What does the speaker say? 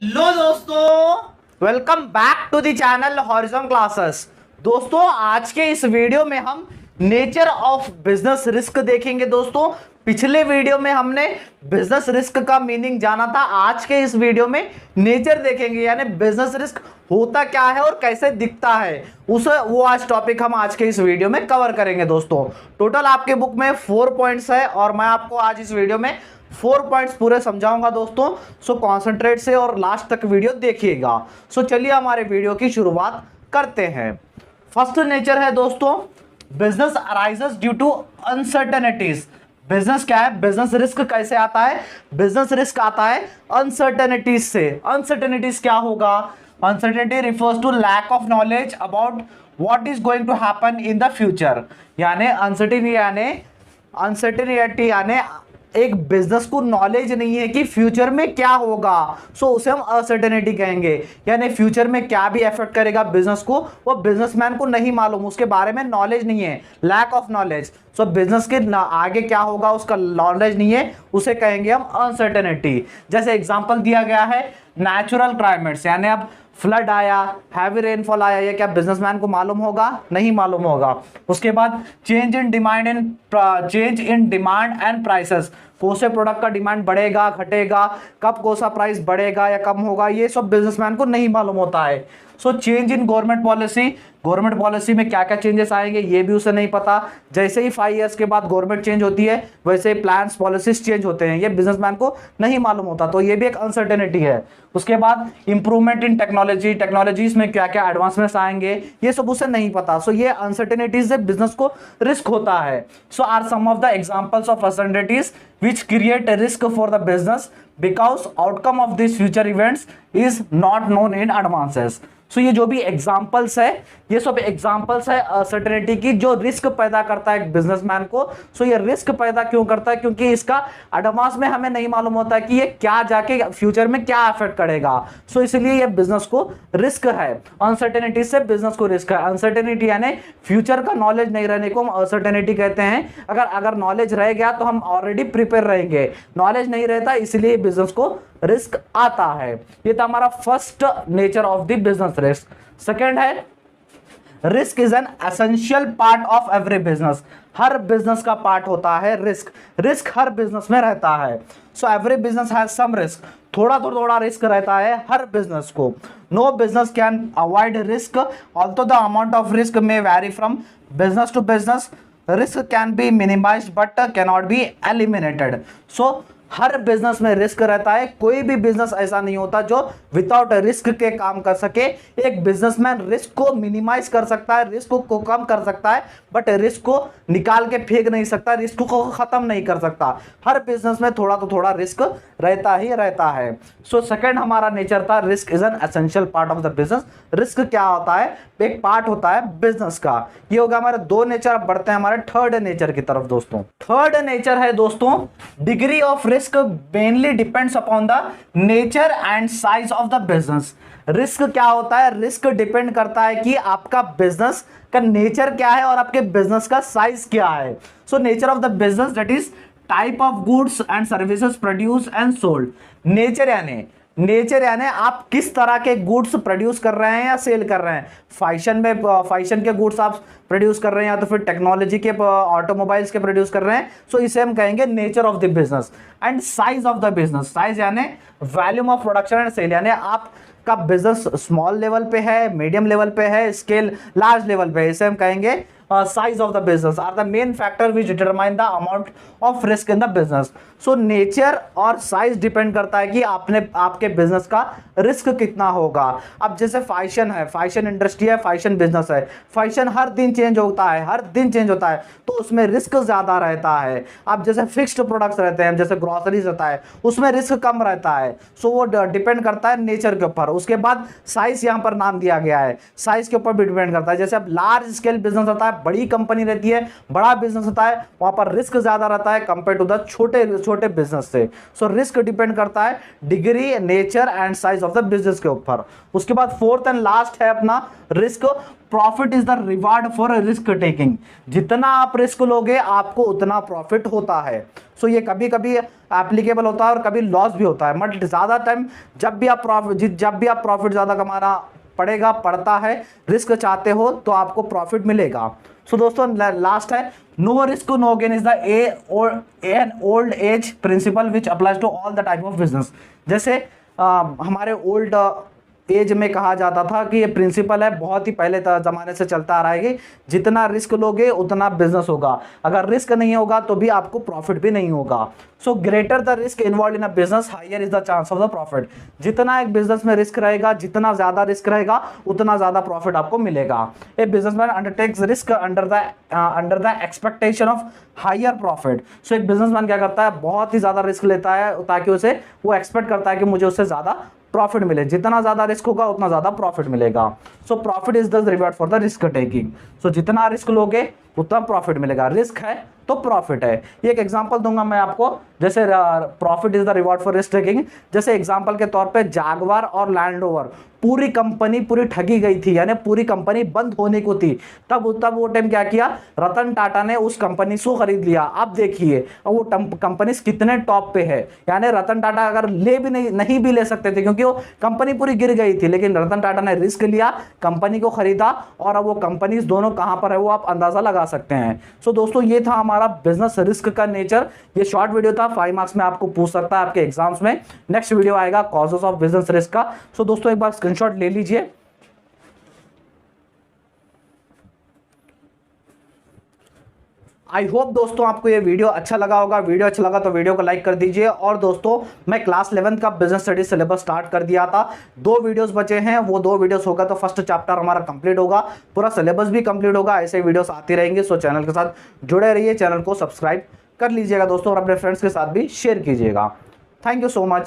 Hello दोस्तों, welcome back to the channel Horizon classes. दोस्तों, आज के इस वीडियो में हम नेचर ऑफ बिजनेस रिस्क देखेंगे। दोस्तों, पिछले वीडियो में हमने बिजनेस रिस्क का मीनिंग जाना था। आज के इस वीडियो में नेचर देखेंगे, यानी बिजनेस रिस्क होता क्या है और कैसे दिखता है, वो आज टॉपिक हम आज के इस वीडियो में कवर करेंगे। दोस्तों, टोटल आपके बुक में 4 पॉइंट्स है और मैं आपको आज इस वीडियो में 4 पॉइंट्स पूरे समझाऊंगा। दोस्तों, सो कॉन्सेंट्रेट से और लास्ट तक वीडियो देखिएगा। सो चलिए हमारे वीडियो की शुरुआत करते हैं। फर्स्ट नेचर है दोस्तों, business arises due to uncertainties. Business क्या है, बिजनेस रिस्क कैसे आता है? बिजनेस रिस्क आता है अनसर्टेनिटीज से। अनसर्टेनिटीज क्या होगा? Uncertainty refers to lack of knowledge about what is going to happen in the future. यानी अनसर्टेनिटी यानी एक बिजनेस को नॉलेज नहीं है कि फ्यूचर में क्या होगा, सो उसे हम अनसर्टेनिटी कहेंगे। यानी फ्यूचर में क्या भी अफेक्ट करेगा बिजनेस को, वो बिजनेसमैन को नहीं मालूम, उसके बारे में नॉलेज नहीं है, lack of knowledge. So business के आगे क्या होगा उसका नॉलेज नहीं है, उसे कहेंगे हम अनसर्टेनिटी। जैसे एग्जांपल दिया गया है नेचुरल क्लाइमेट्स, यानी अब फ्लड आया, हैवी रेनफॉल आया, ये क्या बिजनेसमैन को मालूम होगा? नहीं मालूम होगा। उसके बाद change in demand and prices, कौन से प्रोडक्ट का डिमांड बढ़ेगा घटेगा, कब कौन सा प्राइस बढ़ेगा या कम होगा, ये सब बिजनेसमैन को नहीं मालूम होता है। So change in government policy, government policy में क्या क्या चेंजेस आएंगे ये भी उसे नहीं पता। जैसे ही 5 इयर्स के बाद गवर्नमेंट चेंज होती है वैसे ही प्लान्स पॉलिसीज चेंज होते हैं, ये बिजनेसमैन को नहीं मालूम होता, तो ये भी एक अनसर्टेनिटी है। उसके बाद इंप्रूवमेंट इन टेक्नोलॉजी, टेक्नोलॉजीज में क्या क्या एडवांसमेंट्स आएंगे ये सब उसे नहीं पता। सो ये अनसर्टेनिटीज से बिजनेस को रिस्क होता है। So are some of the examples of uncertainties which create a risk for the business because outcome of these future events is not known in advances। सो ये जो भी एग्जांपल्स है ये सब एग्जांपल्स है अनसर्टेनिटी की, जो रिस्क पैदा करता है एक बिजनेसमैन को। सो ये रिस्क पैदा क्यों करता है? क्योंकि इसका एडवांस में हमें नहीं मालूम होता है कि ये क्या जाके फ्यूचर में क्या अफेक्ट करेगा। सो इसलिए ये बिजनेस को रिस्क है, अनसर्टेनिटी से बिजनेस को रिस्क है। अनसर्टेनिटी यानी फ्यूचर का नॉलेज नहीं रहने को हम अनसर्टेनिटी कहते हैं। अगर नॉलेज रह गया तो हम ऑलरेडी प्रिपेयर रहेंगे, नॉलेज नहीं रहता इसलिए बिजनेस को रिस्क आता है। ये था हमारा first nature of the business risk. Second है risk is an essential part of every business. हर बिजनेस का पार्ट होता है रिस्क। रिस्क हर बिजनेस में रहता है। So every business has some risk, थोड़ा थोड़ा रिस्क रहता है हर बिजनेस को। No business can avoid risk although the amount of risk may vary from business to business. Risk can be minimized but can not be eliminated. So her business में risk रहता है, कोई भी business ऐसा नहीं होता जो विदाउट रिस्क के काम कर सके। एक बिजनेसमैन रिस्क को मिनिमाइज कर सकता है, रिस्क को कम कर सकता है, बट रिस्क को निकाल के फेंक नहीं सकता, रिस्क को खत्म नहीं कर सकता। हर बिजनेस में थोड़ा तो थोड़ा रिस्क रहता ही रहता है। सो सेकंड हमारा नेचर था risk is an essential part of the business. Risk क्या होता है? एक पार्ट होता है बिजनेस का। ये होगा हमारे 2 नेचर। अब बढ़ते हैं हमारे थर्ड नेचर की तरफ। दोस्तों, थर्ड नेचर है दोस्तों degree of risk mainly depends upon the nature and size of the business. Risk क्या होता है? रिस्क डिपेंड करता है कि आपका बिजनेस का नेचर क्या है और आपके बिजनेस का साइज क्या है। So nature of the business that is type of goods and services produce and sold. Nature यानी आप किस तरह के गुड्स प्रोड्यूस कर रहे हैं या सेल कर रहे हैं। फैशन के गुड्स आप प्रोड्यूस कर रहे हैं या तो फिर टेक्नोलॉजी के ऑटोमोबाइल्स के प्रोड्यूस कर रहे हैं। सो इसे हम कहेंगे nature of the business. And size of the business, size यानी volume of production and sale, यानी आपका बिजनेस स्मॉल लेवल पे है, मीडियम लेवल पे है, स्केल लार्ज लेवल पे है, इसे हम कहेंगे size of the business are the main factor which determine the amount of risk in the business। So nature और साइज डिपेंड करता है कि आपके बिजनेस का रिस्क कितना होगा। अब जैसे फैशन है, फैशन इंडस्ट्री है, फैशन बिजनेस है, फैशन हर दिन चेंज होता है, हर दिन चेंज होता है, तो उसमें रिस्क ज्यादा रहता है। अब जैसे फिक्स्ड प्रोडक्ट्स रहते हैं, जैसे ग्रोसरीज रहता है, उसमें रिस्क कम रहता है। सो वो डिपेंड करता है नेचर के ऊपर। उसके बाद साइज यहाँ पर नाम दिया गया है, साइज के ऊपर भी डिपेंड करता है। जैसे अब लार्ज स्केल बिजनेस होता है, बड़ी कंपनी रहती है, बड़ा बिजनेस होता है, वहां पर रिस्क ज्यादा रहता है कंपेयर टू द छोटे छोटे बिजनेस से। सो रिस्क डिपेंड करता है degree, nature and size of the business के ऊपर। उसके बाद फोर्थ एंड लास्ट है अपना risk. Profit is the reward for risk taking. जितना आप रिस्क लोगे आपको उतना प्रॉफिट होता है। सो ये कभी कभी एप्लीकेबल होता है और कभी लॉस भी होता है, बट ज्यादा टाइम जब भी आप प्रॉफिट ज्यादा कमाना पड़ता है, रिस्क चाहते हो तो आपको प्रॉफिट मिलेगा। सो दोस्तों लास्ट है no risk no gain is the an old age principle which applies to all the type of business. जैसे हमारे ओल्ड एज में कहा जाता था कि ये प्रिंसिपल है, बहुत ही पहले जमाने से चलता आ रहा है कि जितना रिस्क लोगे उतना बिजनेस होगा, अगर रिस्क नहीं होगा तो भी आपको प्रॉफिट भी नहीं होगा। So greater the risk involve in a business higher is the chance of the profit. जितना एक बिजनेस में रिस्क रहेगा, जितना ज्यादा रिस्क रहेगा उतना ज्यादा प्रॉफिट आपको मिलेगा। A businessman undertakes risk under the expectation of higher profit. So एक बिजनेसमैन क्या करता है, बहुत ही ज्यादा रिस्क लेता है ताकि उसे वो एक्सपेक्ट करता है कि मुझे उससे ज्यादा प्रॉफिट मिले। जितना ज्यादा रिस्क होगा उतना ज्यादा प्रॉफिट मिलेगा। So profit is the reward for the risk taking. So जितना रिस्क लोगे उतना प्रॉफिट मिलेगा। रिस्क है तो प्रॉफिट है। ये एक एग्जांपल दूंगा मैं आपको, जैसे profit is the reward for risk taking. जैसे एग्जांपल के तौर पे जागवार और लैंड रोवर, पूरी कंपनी पूरी ठगी गई थी, यानी पूरी कंपनी बंद होने को थी। तब वो टाइम क्या किया, रतन टाटा ने उस कंपनी को खरीद लिया। अब देखिए वो कंपनी कितने टॉप पे है, यानी रतन टाटा अगर ले भी नहीं भी ले सकते थे क्योंकि वो कंपनी पूरी गिर गई थी, लेकिन रतन टाटा ने रिस्क लिया, कंपनी को खरीदा, और अब वो कंपनीज दोनों कहां पर है वो आप अंदाजा लगा सकते हैं। सो दोस्तों ये था हमारा बिजनेस रिस्क का नेचर। ये शॉर्ट वीडियो था, 5 मार्क्स में आपको पूछ सकता है आपके एग्जाम्स में। नेक्स्ट वीडियो आएगा कॉजेस ऑफ बिजनेस रिस्क का। सो दोस्तों एक बार स्क्रीनशॉट ले लीजिए। आई होप दोस्तों आपको ये वीडियो अच्छा लगा होगा। वीडियो अच्छा लगा तो वीडियो को लाइक कर दीजिए। और दोस्तों मैं क्लास 11th का बिजनेस स्टडीज सिलेबस स्टार्ट कर दिया था, 2 वीडियोस बचे हैं, वो 2 वीडियोस होगा तो फर्स्ट चैप्टर हमारा कंप्लीट होगा, पूरा सिलेबस भी कंप्लीट होगा। ऐसे वीडियोस आती रहेंगे। सो चैनल के साथ जुड़े रहिए, चैनल को सब्सक्राइब कर लीजिएगा दोस्तों, और अपने फ्रेंड्स के साथ भी शेयर कीजिएगा। Thank you so much.